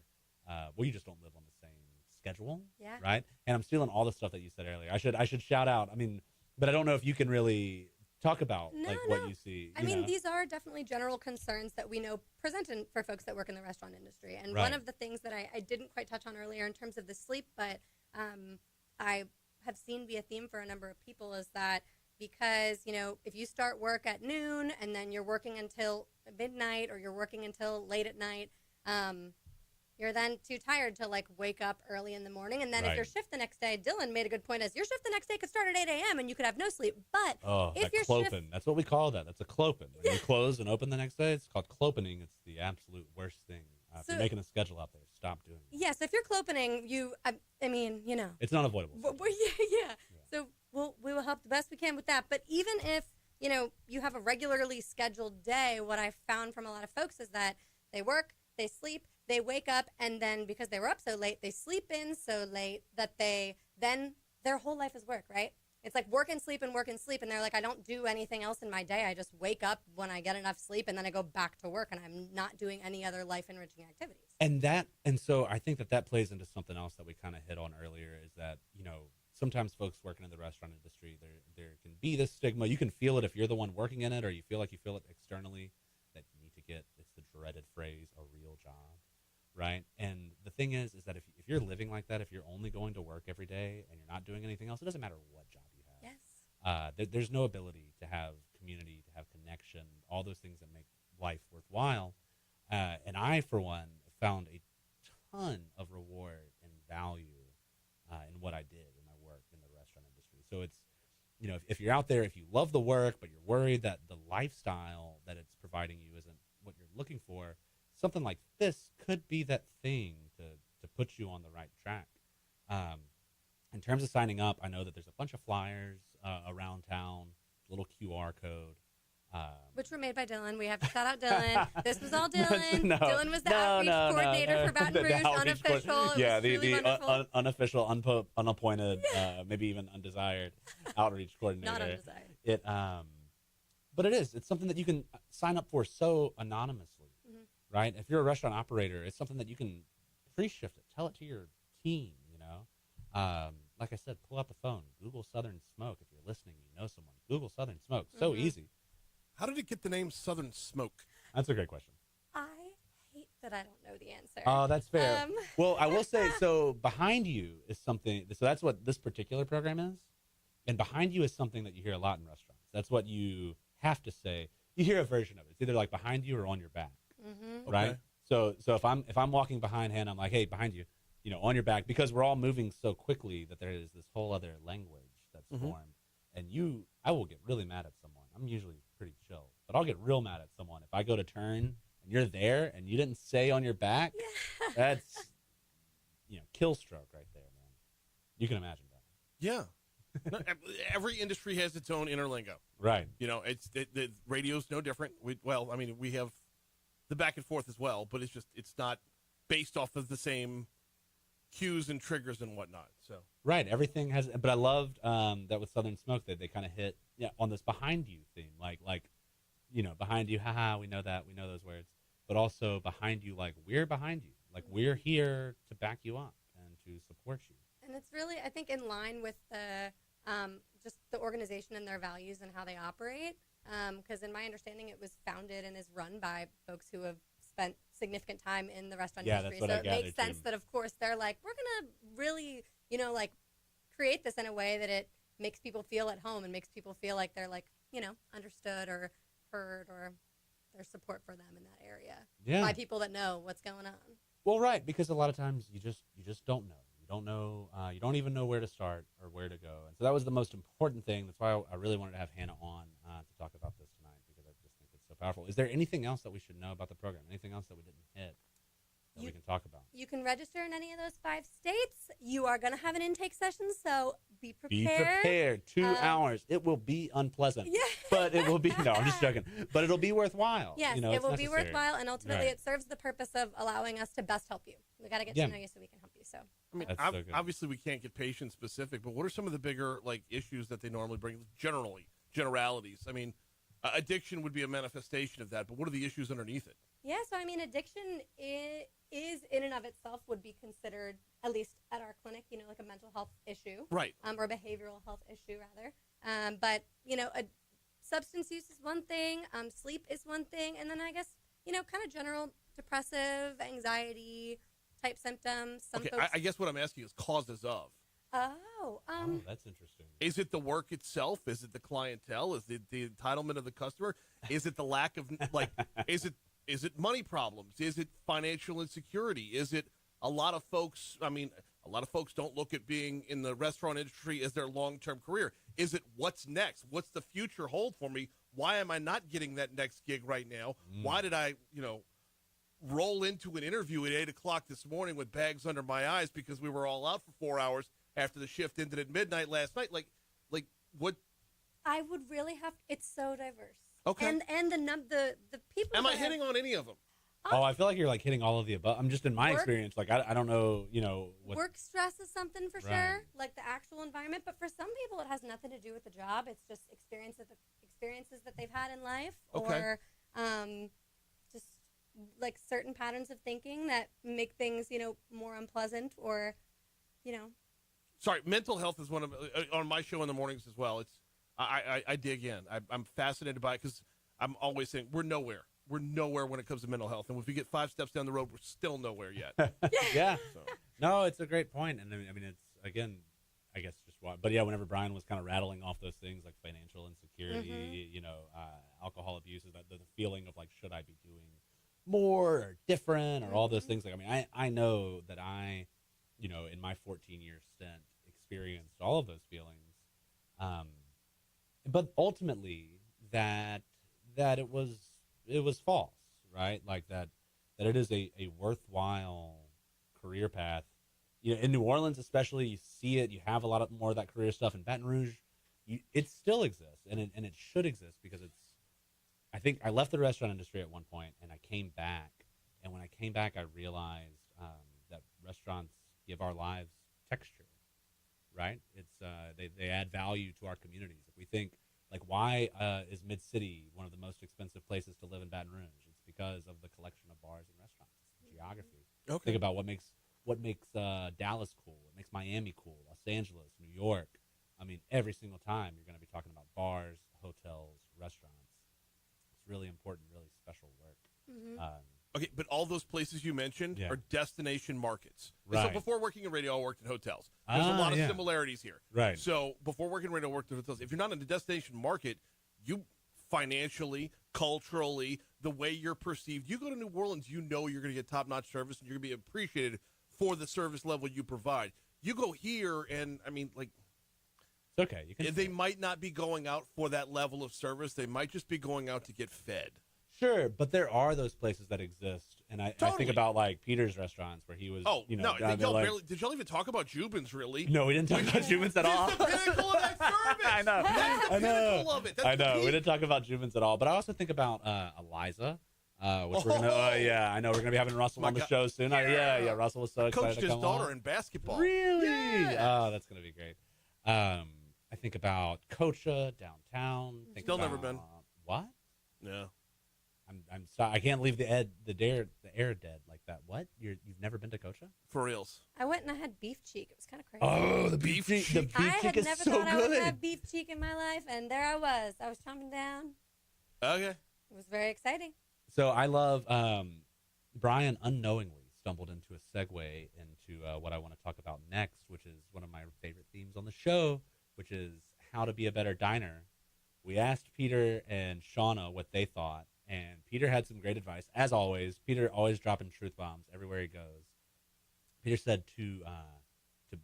you just don't live on the same schedule, Yeah. right? And I'm stealing all the stuff that you said earlier. I should shout out. I mean, but I don't know if you can really talk about what you see. I mean, these are definitely general concerns that we know present for folks that work in the restaurant industry. And one of the things that I didn't quite touch on earlier in terms of the sleep, but I have seen be a theme for a number of people is that because, if you start work at noon and then you're working until midnight or you're working until late at night, you're then too tired to wake up early in the morning. And then if your shift the next day, Dylan made a good point, as your shift the next day could start at 8 a.m. and you could have no sleep. But if your clopin, shift, that's what we call that. That's a clopin. When you close and open the next day, it's called clopening. It's the absolute worst thing. If you're making a schedule out there, stop doing it. Yes, if you're clopening, it's not avoidable. Yeah. So we will help the best we can with that. But even if, you have a regularly scheduled day, what I've found from a lot of folks is that they work, they sleep, they wake up, and then because they were up so late, they sleep in so late that their whole life is work, right? It's like work and sleep, and they're like, I don't do anything else in my day. I just wake up when I get enough sleep, and then I go back to work, and I'm not doing any other life-enriching activities. And so I think that plays into something else that we kind of hit on earlier is that, sometimes folks working in the restaurant industry, there can be this stigma. You can feel it if you're the one working in it, or you feel it externally, that you need to get, it's the dreaded phrase, a real job, right? And the thing is that if you're living like that, if you're only going to work every day and you're not doing anything else, it doesn't matter what job you have. Yes. There's no ability to have community, to have connection, all those things that make life worthwhile. And I, for one, found a ton of reward and value in what I did in my work in the restaurant industry. So it's, if you're out there, if you love the work, but you're worried that the lifestyle that it's providing you isn't what you're looking for, something like this could be that thing to put you on the right track. In terms of signing up, I know that there's a bunch of flyers around town, little QR code. Which were made by Dylan. We have to shout out Dylan. This was all Dylan. Dylan was the outreach coordinator for Baton Rouge, unofficial. The unofficial, unappointed, maybe even undesired outreach coordinator. Not undesired. But it is. It's something that you can sign up for so anonymously, right? If you're a restaurant operator, it's something that you can pre-shift it. Tell it to your team, Like I said, pull out the phone. Google Southern Smoke. If you're listening, you know someone. Google Southern Smoke. So easy. How did it get the name Southern Smoke? That's a great question. I hate that I don't know the answer. Oh, that's fair. Well, I will say, so behind you is something, so that's what this particular program is. And behind you is something that you hear a lot in restaurants. That's what you have to say. You hear a version of it. It's either like behind you or on your back, right? Okay. So if I'm walking behind Hannah, I'm like, hey, behind you, on your back, because we're all moving so quickly that there is this whole other language that's formed. And I will get really mad at someone. I'm usually pretty chill, but I'll get real mad at someone if I go to turn and you're there and you didn't say on your back. That's kill stroke right there, man. You can imagine that. Yeah. Every industry has its own inner lingo. Right. The radio's no different. We have the back and forth as well, but it's not based off of the same cues and triggers and whatnot. So right, everything has. But I loved that with Southern Smoke that they kind of hit on this behind you theme, like behind you, haha, we know that, we know those words, but also behind you, like we're behind you, like we're here to back you up and to support you. And it's really, I think, in line with the just the organization and their values and how they operate. Because in my understanding, it was founded and is run by folks who have spent significant time in the restaurant industry. That's what so it makes sense that, of course, they're like, we're going to really, create this in a way that it makes people feel at home and makes people feel like they're understood or heard, or there's support for them in that area by people that know what's going on. Well, right, because a lot of times you just don't know. You don't know. You don't even know where to start or where to go. And so that was the most important thing. That's why I really wanted to have Hannah on to talk about this tonight, because I just think it's so powerful. Is there anything else that we should know about the program? Anything else that we didn't hit that we can talk about? You can register in any of those 5 states. You are going to have an intake session, so be prepared. Be prepared. 2 hours. It will be unpleasant. Yeah. but it will be. No, I'm just joking. But it'll be worthwhile. Yes, you know, it it's will be necessary. worthwhile, and ultimately Right. it serves the purpose of allowing us to best help you. We got to get Yeah. to know you so we can help you. So I mean, That's so good. obviously we can't get patient specific, but what are some of the bigger like issues that they normally bring? Generalities. I mean, addiction would be a manifestation of that, but what are the issues underneath it? yeah, so I mean, addiction is in and of itself would be considered, at least at our clinic, like a mental health issue, Right. or behavioral health issue rather. But substance use is one thing, sleep is one thing, and then I guess kind of general depressive, anxiety type symptoms. Some Okay, folks. I guess what I'm asking is causes of. Oh, Oh, that's interesting. Is it the work itself? Is it the clientele? Is it the entitlement of the customer? Is it the lack of like? Is it money problems? Is it financial insecurity? Is it a lot of folks? I mean, a lot of folks don't look at being in the restaurant industry as their long-term career. Is it what's next? What's the future hold for me? Why am I not getting that next gig right now? Why did I, roll into an interview at 8:00 this morning with bags under my eyes because we were all out for 4 hours after the shift ended at midnight last night? Like what? I would really have. It's so diverse. Okay. And the people. Am that I hitting on any of them? Oh, I feel like you're like hitting all of the above. I'm just in my Work- experience. Like I don't know. What, Work stress is something for Right. sure, like the actual environment. But for some people, it has nothing to do with the job. It's just experiences that they've had in life, Okay. or just like certain patterns of thinking that make things more unpleasant, or Sorry, mental health is one of on my show in the mornings as well. It's I dig in. I'm fascinated by it because I'm always saying we're nowhere. We're nowhere when it comes to mental health, and if we get 5 steps down the road, we're still nowhere yet. yeah. So. No, it's a great point, and I mean, it's again, I guess just why. But yeah, whenever Brian was kind of rattling off those things like financial insecurity, alcohol abuse, is that the feeling of like, should I be doing more or different or all those things? Like, I mean, I know that I, in my 14-year stint, experienced all of those feelings, but ultimately that it was false, right? Like that it is a worthwhile career path. In New Orleans especially, you see it. You have a lot more of that career stuff. In Baton Rouge, it still exists, and it should exist because it's. I think I left the restaurant industry at one point, and I came back. And when I came back, I realized that restaurants give our lives texture, right? It's they add value to our communities. If we think like, why is Mid-City one of the most expensive places to live in Baton Rouge? It's because of the collection of bars and restaurants. It's the geography. Okay. Think about what makes Dallas cool, what makes Miami cool, Los Angeles, New York. I mean, every single time you're going to be talking about bars, hotels, restaurants. It's really important, really special work. Okay, but all those places you mentioned Yeah. are destination markets. And So Right. before working in radio, I worked in hotels. There's a lot of yeah. similarities here. Right. So before working in radio, I worked in hotels. If you're not in the destination market, you financially, culturally, the way you're perceived, you go to New Orleans, you're going to get top-notch service and you're going to be appreciated for the service level you provide. You go here and, I mean, like, It's okay. You can they might not be going out for that level of service. They might just be going out to get fed. Sure, but there are those places that exist, and I Totally. think about like Peter's restaurants where he was. Oh, no. down there, like- Did y'all even talk about Jubin's, really? No, we didn't talk about Jubin's at all. It's the pinnacle of that service. I know. That's the I know. pinnacle of it. That's I the know. We peak. didn't talk about Jubin's at all, but I also think about Eliza, which we're gonna. Oh. Yeah, I know we're gonna be having Russell My on the God. show soon. Yeah. Russell was so excited Coached to his come daughter on. in basketball. Really? Yeah. Oh, that's gonna be great. I think about Cocha downtown. Think Still never about- been. What? Yeah. I'm sorry. I can't leave the air dead like that. What? You've never been to Cocha? For reals. I went and I had beef cheek. It was kind of crazy. Oh, the beef cheek. The I beef had cheek is never so thought I would good. have beef cheek in my life, and there I was. I was chomping down. Okay. It was very exciting. So I love Brian unknowingly stumbled into a segue into what I want to talk about next, which is one of my favorite themes on the show, which is how to be a better diner. We asked Peter and Shauna what they thought, and Peter had some great advice. As always, Peter always dropping truth bombs everywhere he goes. Peter said to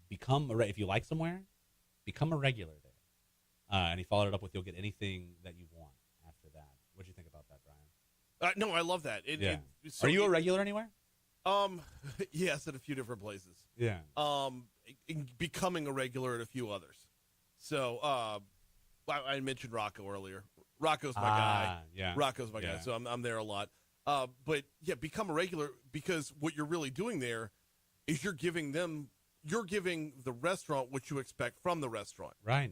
become if you like somewhere, become a regular there. And he followed it up with, you'll get anything that you want after that. What do you think about that, Brian? No, I love that. Yeah. So Are you a regular anywhere? Yes, at a few different places. Yeah. Becoming a regular at a few others. So, I mentioned Rocco earlier. Rocco's my guy. Yeah. Rocco's my guy, Yeah. so I'm there a lot. But yeah, become a regular, because what you're really doing there is you're giving the restaurant what you expect from the restaurant. Right.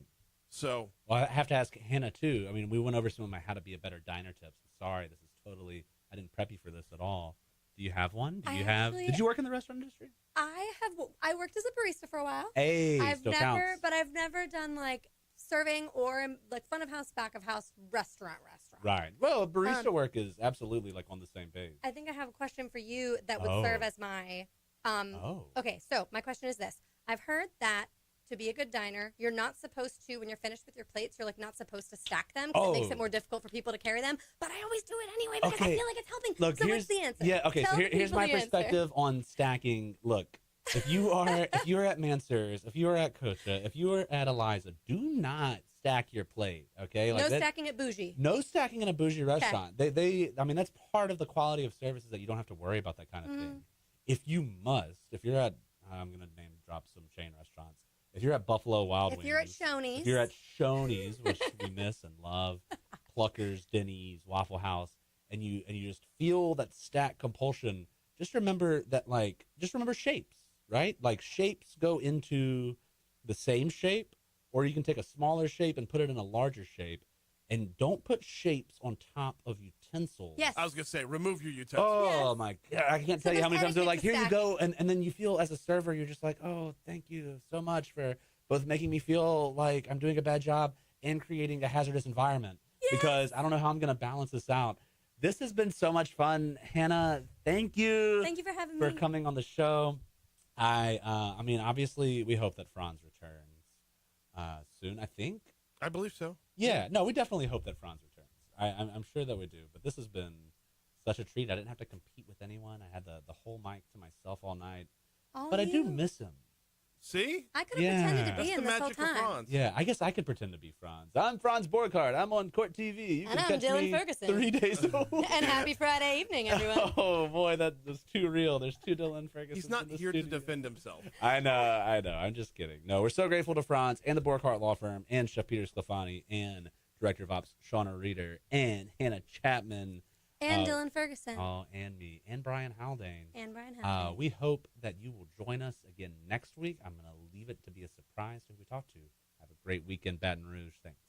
So Well, I have to ask Hannah too. I mean, we went over some of my how to be a better diner tips. Sorry, this is totally. I didn't prep you for this at all. Do you have one? Do you have? Did you work in the restaurant industry? I worked as a barista for a while. Hey, I've still never, counts. but I've never done like serving or like front of house, back of house, restaurant. Right. Well, barista work is absolutely like on the same page. I think I have a question for you that would serve as my. Okay, so my question is this: I've heard that to be a good diner, you're not supposed to, when you're finished with your plates, you're like not supposed to stack them because it makes it more difficult for people to carry them. But I always do it anyway because I feel like it's helping. Look, so what's the answer? Yeah. Okay. Tell So here's people my the answer. perspective on stacking. Look, if you're at Mansur's, if you're at Kosha, if you're at Eliza, do not stack your plate. Okay. No stacking at bougie. No stacking in a bougie restaurant. I mean, that's part of the quality of services that you don't have to worry about that kind of thing. If you must, if you're at, I'm gonna name drop some chain restaurants. If you're at Buffalo Wild Wings, If you're at Shoney's. if you're at Shoney's, which we miss and love, Pluckers, Denny's, Waffle House, and you just feel that stack compulsion, just remember shapes, right? Like shapes go into the same shape, or you can take a smaller shape and put it in a larger shape, and don't put shapes on top of utensils. Yes. I was gonna say, remove your utensils. Oh Yes. my God! I can't So tell you how there's many times they're etiquette like, to "Here you stacking. go," and then you feel as a server, you're just like, "Oh, thank you so much for both making me feel like I'm doing a bad job and creating a hazardous environment." Because I don't know how I'm gonna balance this out. This has been so much fun, Hannah. Thank you. Thank you for having for me. coming on the show. I mean, obviously, we hope that Franz returns soon. I think. I believe so. Yeah, no, we definitely hope that Franz returns. I'm sure that we do. But this has been such a treat. I didn't have to compete with anyone. I had the whole mic to myself all night. All But I do you. miss him. See, I could have pretended to Yeah. be that's the in this whole magic of time. Franz. Yeah, I guess I could pretend to be Franz. I'm Franz Borghardt. I'm on Court TV. You And can I'm catch Dylan me Ferguson. 3 days a week. And happy Friday evening, everyone. Oh boy, that was too real. There's two Dylan Fergusons. He's not in the here to studio. defend himself. I know. I'm just kidding. No, we're so grateful to Franz and the Borghardt Law Firm and Chef Peter Sclafani and Director of Ops Shauna Reeder and Hannah Chapman. And Dylan Ferguson. Oh, and me and Brian Haldane. And Brian Howard. We hope that you will join us again next week. I'm going to leave it to be a surprise who we talk to. Have a great weekend, Baton Rouge. Thanks.